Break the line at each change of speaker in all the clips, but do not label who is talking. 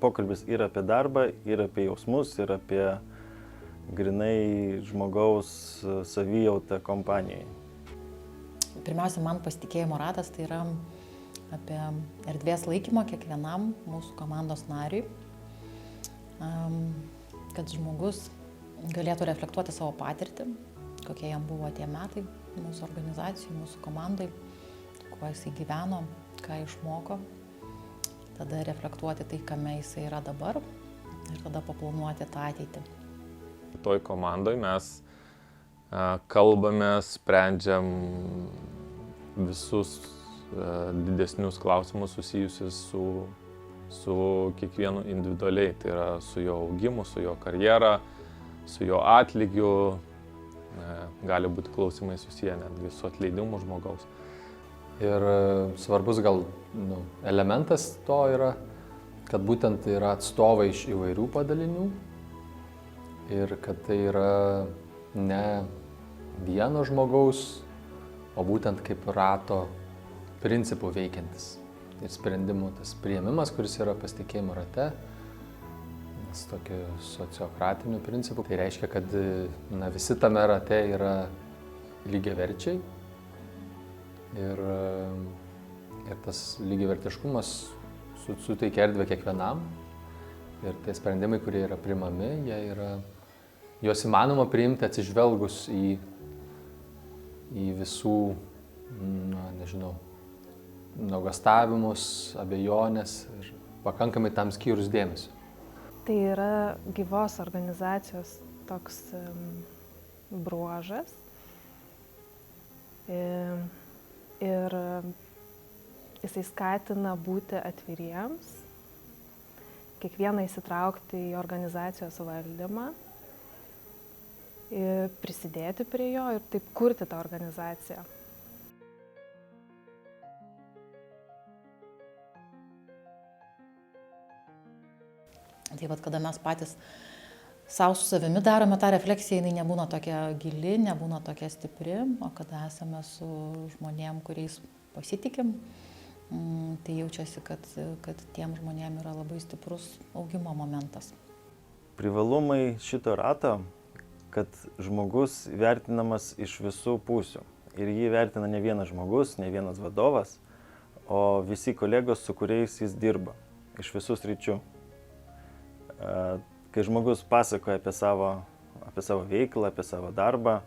pokalbis ir apie darbą, ir apie jausmus, ir apie grinai žmogaus savijautą kompanijai.
Pirmiausia, man pasitikėjimo ratas tai yra apie erdvės laikymą kiekvienam mūsų komandos nariui, kad žmogus galėtų reflektuoti savo patirtį, kokie jam buvo tie metai mūsų organizacijai, mūsų komandai, kuo jisai gyveno, ką išmoko, tada reflektuoti tai, kame jisai yra dabar ir tada paplanuoti tą ateitį.
Toj komandoj mes kalbame, sprendžiam visus didesnius klausimus susijusius su kiekvienu individualiai. Tai yra su jo augimu, su jo karjera, su jo atlygiu. Gali būti klausimai susiję netgi su atleidimu žmogaus.
Ir svarbus gal elementas to yra, kad būtent yra atstovai iš įvairių padalinių ir kad tai yra ne vieno žmogaus, o būtent kaip rato principų veikiantis. Ir sprendimų tas priėmimas, kuris yra pasitikėjimo rate, nes tokiu sociokratiniu principu, tai reiškia, kad visi tame rate yra lygiaverčiai. Ir tas lygiavertiškumas suteikia erdvę kiekvienam. Ir tie sprendimai, kurie yra priimami, juos įmanoma priimti atsižvelgus į visų, nuogąstavimus, abejonės ir pakankamai tam skyrus dėmesio.
Tai yra gyvos organizacijos toks bruožas. Ir jisai skatina būti atviriems, kiekvieną įsitraukti į organizacijos valdymą, prisidėti prie jo ir taip kurti tą organizaciją.
Tai vat, kada mes patys savo su savimi darome tą refleksiją, jinai nebūna tokia gili, nebūna tokia stipri, o kada esame su žmonėm, kuriais pasitikim, tai jaučiasi, kad tiem žmonėm yra labai stiprus augimo momentas.
Privalumai šito rato, kad žmogus vertinamas iš visų pusių. Ir jį vertina ne vienas žmogus, ne vienas vadovas, o visi kolegos, su kuriais jis dirba, iš visų sričių. Kai žmogus pasakoja apie savo veiklą, apie savo darbą,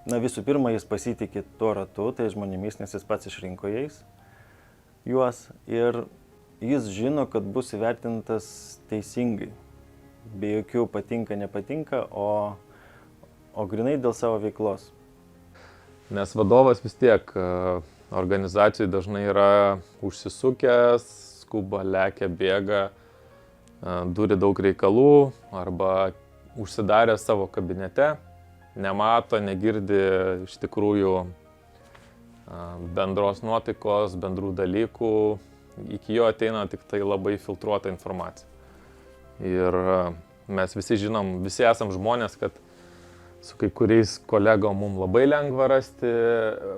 visų pirma, jis pasitikė tuo ratu, tai žmonėmis, nes jis pats išrinko juos ir jis žino, kad bus įvertintas teisingai, be jokių patinka, nepatinka, o grinai dėl savo veiklos.
Nes vadovas vis tiek organizacijai dažnai yra užsisukęs, skuba, lekia, bėga, turi daug reikalų arba užsidarė savo kabinete, nemato, negirdi iš tikrųjų bendros nuotaikos, bendrų dalykų, iki jo ateina tik tai labai filtruota informacija. Ir mes visi žinom, visi esam žmonės, kad su kai kuriais kolegom mums labai lengva rasti,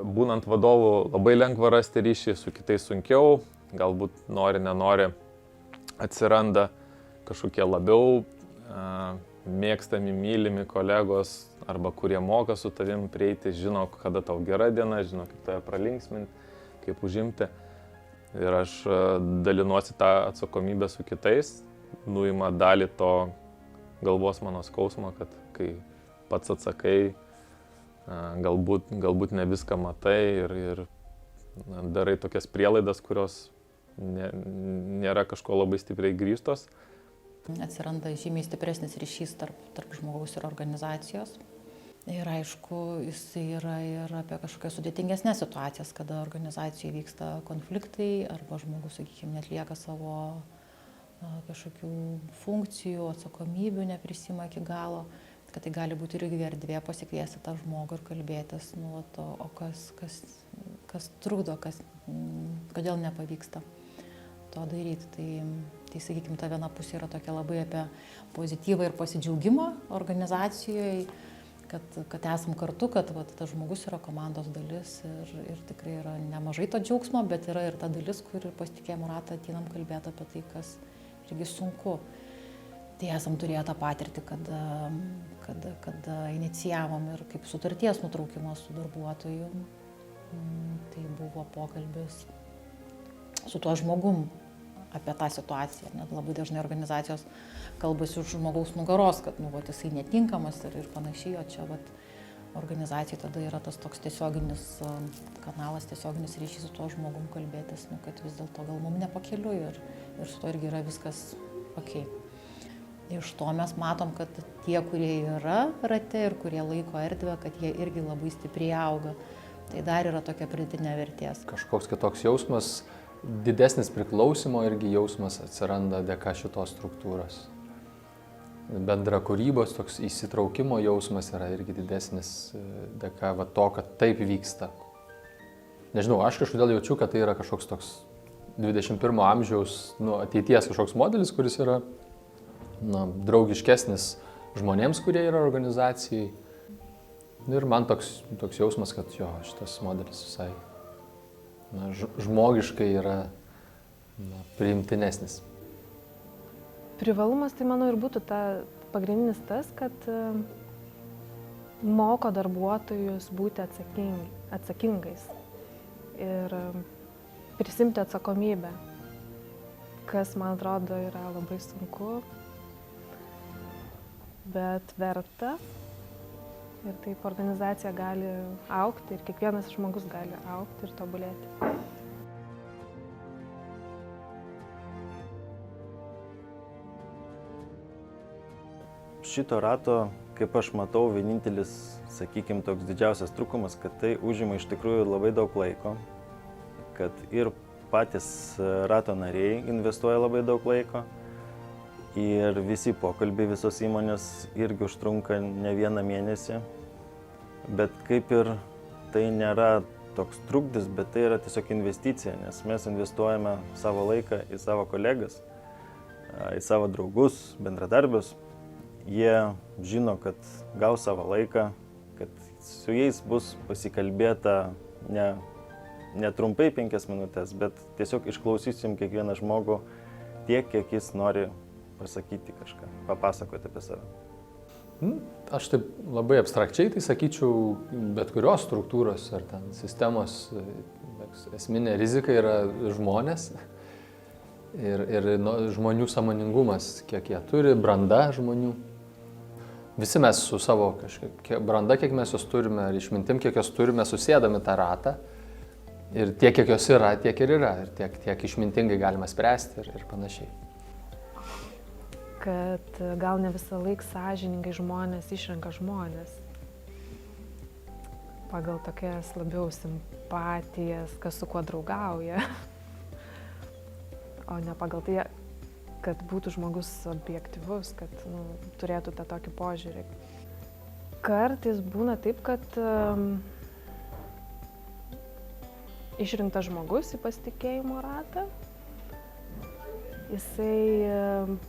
būnant vadovu labai lengva rasti ryšį, su kitais sunkiau, galbūt nori, nenori, atsiranda kažkokie labiau mėgstami, mylimi kolegos arba kurie moka su tavim prieiti, žino, kada tau gera diena, žino, kaip tave pralinksminti, kaip užimti. Ir aš dalinuosi tą atsakomybę su kitais, nuima dalį to galvos mano skausmo, kad kai pats atsakai, galbūt ne viską matai ir darai tokias prielaidas, kurios nėra kažko labai stipriai grįstos.
Atsiranda žymiai stipresnis ryšys tarp žmogaus ir organizacijos. Ir aišku, jis yra ir apie kažkokias sudėtingesnės situacijas, kada organizacijoje vyksta konfliktai arba žmogus, sakykime, netlieka savo kažkokių funkcijų, atsakomybių, neprisima iki galo, kad tai gali būti irgi erdvė pasikviesti tą žmogų ir kalbėtis, o kas trukdo, kodėl nepavyksta to daryti. Tai sakykime, ta viena pusė yra tokia labai apie pozityvą ir pasidžiaugimą organizacijoje, kad esam kartu, kad vat, tas žmogus yra komandos dalis ir tikrai yra nemažai to džiaugsmo, bet yra ir ta dalis, kur ir pasitikėjimo ratą ateinam kalbėti apie tai, kas irgi sunku. Tai esam turėję tą patirtį, kad inicijavom ir kaip sutarties nutraukimas su darbuotoju. Tai buvo pokalbis su tuo žmogum apie tą situaciją. Net labai dažnai organizacijos kalbasi už žmogaus nugaros, kad jisai netinkamas ir panašiai, o čia organizacijai tada yra tas toks tiesioginis kanalas, tiesioginis ryšys su tuo žmogum kalbėtis, kad vis dėlto gal mums nepakeliui ir su to irgi yra viskas okei. Iš to mes matom, kad tie, kurie yra rate ir kurie laiko erdvę, kad jie irgi labai stipriai auga. Tai dar yra tokia pridėtinė vertės.
Kažkoks kitoks jausmas, didesnis priklausimo irgi jausmas atsiranda dėka šitos struktūros. Bendra kūrybos, toks įsitraukimo jausmas yra irgi didesnis dėka to, kad taip vyksta. Nežinau, aš kažkodėl jaučiu, kad tai yra kažkoks toks 21 amžiaus ateities kažkoks modelis, kuris yra draugiškesnis žmonėms, kurie yra organizacijai. Ir man toks jausmas, kad šitas modelis visai žmogiškai yra priimtinesnis.
Privalumas tai, manau, ir būtų pagrindinis tas, kad moko darbuotojus būti atsakingais ir prisimti atsakomybę, kas, man atrodo, yra labai sunku, bet verta. Ir taip organizacija gali augti ir kiekvienas žmogus gali augti ir tobulėti.
Šito rato, kaip aš matau, vienintelis, sakykime, toks didžiausias trūkumas, kad tai užima iš tikrųjų labai daug laiko, kad ir patys rato nariai investuoja labai daug laiko ir visi pokalbiai visos įmonės irgi užtrunka ne vieną mėnesį, bet kaip ir tai nėra toks trukdis, bet tai yra tiesiog investicija, nes mes investuojame savo laiką į savo kolegas, į savo draugus, bendradarbius. Jie žino, kad gaus savo laiką, kad su jais bus pasikalbėta ne trumpai 5 minutės, bet tiesiog išklausysim kiekvieną žmogų tiek, kiek jis nori pasakyti kažką, papasakoti apie save.
Aš taip labai abstrakčiai tai sakyčiau, bet kurios struktūros ar ten sistemos esminė rizika yra žmonės ir žmonių sąmoningumas, kiek jie turi, branda žmonių. Visi mes su savo branda, kiek mes jos turime, ar išmintim, kiek jos turime, susėdami tą ratą. Ir tiek, kiek jos yra, tiek ir yra. Ir tiek išmintingai galima spręsti ir panašiai.
Kad gal ne visą laiką sąžiningai žmonės išrenka žmonės. Pagal tokias labiau simpatijas, kas su kuo draugauja. O ne pagal tai, kad būtų žmogus objektyvus, kad turėtų tą tokį požiūrį. Kartais būna taip, kad išrinktas žmogus į pasitikėjimo ratą, jisai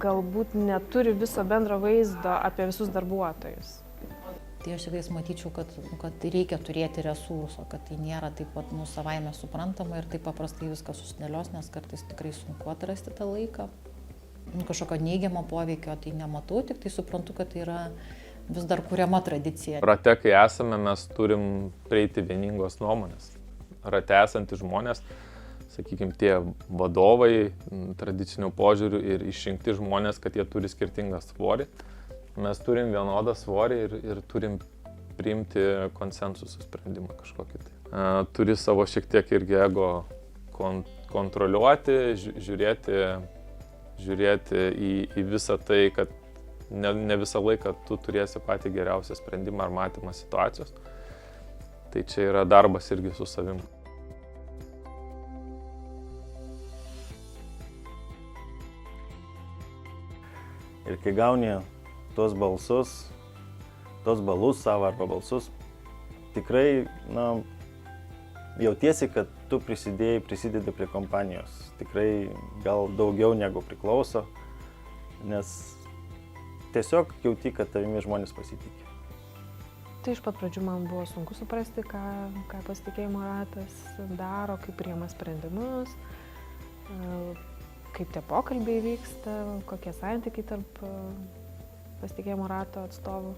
galbūt neturi viso bendro vaizdo apie visus darbuotojus.
Tai aš tikrai matyčiau, kad reikia turėti resurso, kad tai nėra taip pat savaime suprantama ir taip paprastai viskas susidėlios, nes kartais tikrai sunku atrasti tą laiką. Kažkokio neigiamo poveikio tai nematau, tik tai suprantu, kad tai yra vis dar kuriama tradicija.
Rate, kai esame, mes turim prieiti vieningos nuomonės. Rate esantys žmonės, sakykime, tie vadovai tradicinių požiūrių ir išrinkti žmonės, kad jie turi skirtingą svorį. Mes turim vienodą svorį ir turim priimti konsensusų sprendimą kažkokį tai. Turi savo šiek tiek irgi ego kontroliuoti, žiūrėti į visą tai, kad ne visą laiką tu turėsi patį geriausią sprendimą ar matymą situacijos. Tai čia yra darbas irgi su savim.
Ir kai gauni tuos balus savo arba balsus, tikrai, jautiesi, kad tu prisidedi prie kompanijos. Tikrai gal daugiau negu priklauso, nes tiesiog jauti, kad tavimi žmonės pasitikė.
Tai iš pat pradžių man buvo sunku suprasti, ką pasitikėjimo ratas daro, kaip priima sprendimus, kaip tie pokalbiai vyksta, kokie santykiai tarp pasitikėjimo rato atstovų.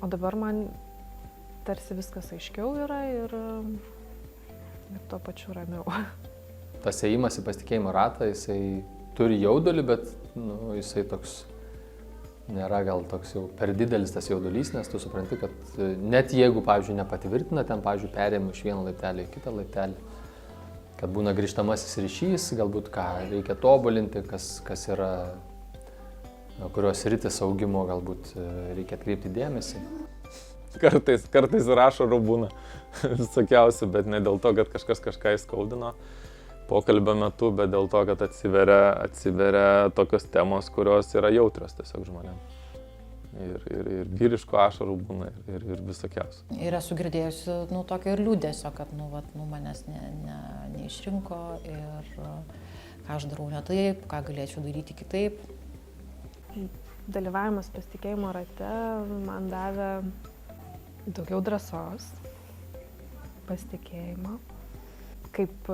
O dabar man tarsi viskas aiškiau yra ir tuo pačiu ramiau.
Tas ėjimas į pasitikėjimo ratą, jisai turi jaudulį, bet jisai toks nėra gal toks jau per didelis tas jaudulys, nes tu supranti, kad net jeigu, pavyzdžiui, nepatvirtina, ten, pavyzdžiui, perėjimo iš vieno laiptelio į kitą laiptelį, kad būna grįžtamasis ryšys, galbūt ką reikia tobulinti, kas yra, kurios sritis augimo galbūt reikia atkreipti dėmesį.
Kartais ir ašarų būna visokiausių, bet ne dėl to, kad kažkas kažką įskaudino pokalbio metu, bet dėl to, kad atsiveria tokios temos, kurios yra jautrios tiesiog žmonėms. Ir vyriškų ašarų būna ir visokiausių.
Ir esu girdėjusi tokio ir liūdesio, kad manęs neišrinko ir ką aš darau ne taip, ką galėčiau daryti kitaip.
Dalyvavimas pasitikėjimo rate man davė daugiau drąsos, pasitikėjimo, kaip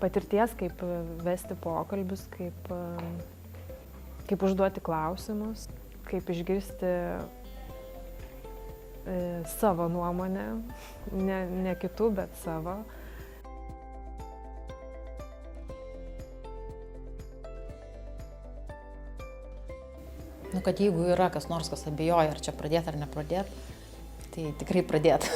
patirties, kaip vesti pokalbius, kaip užduoti klausimus, kaip išgirsti savo nuomonę, ne kitų, bet savo.
Kad jeigu yra kas nors, kas abejoja, ar čia pradėti ar nepradėti, tai tikrai pradėti.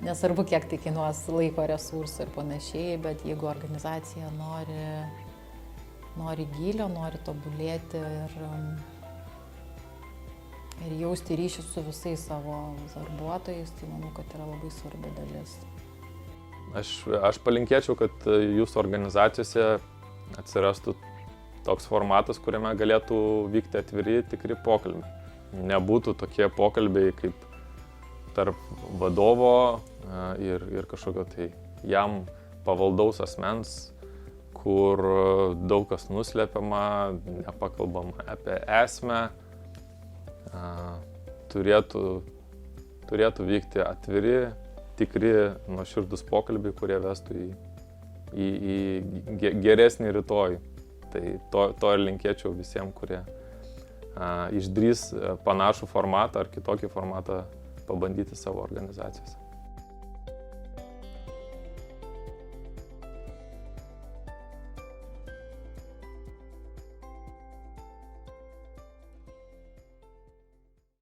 Nesvarbu, kiek tai kainuos laiko, resursų ir panašiai, bet jeigu organizacija nori gylio, nori tobulėti ir jausti ryšį su visais savo darbuotojais, tai manau, kad yra labai svarbi dalis.
Aš palinkėčiau, kad jūsų organizacijose atsirastų toks formatas, kuriame galėtų vykti atviri, tikri pokalbiai. Nebūtų tokie pokalbiai kaip tarp vadovo ir kažkokio tai jam pavaldaus asmens, kur daug kas nuslepiama, nepakalbama apie esmę. Turėtų vykti atviri, tikri, nuoširdūs pokalbiai, kurie vestų į geresnį rytojų. Tai to ir linkėčiau visiems, kurie išdrįs panašų formatą ar kitokį formatą pabandyti savo organizacijose.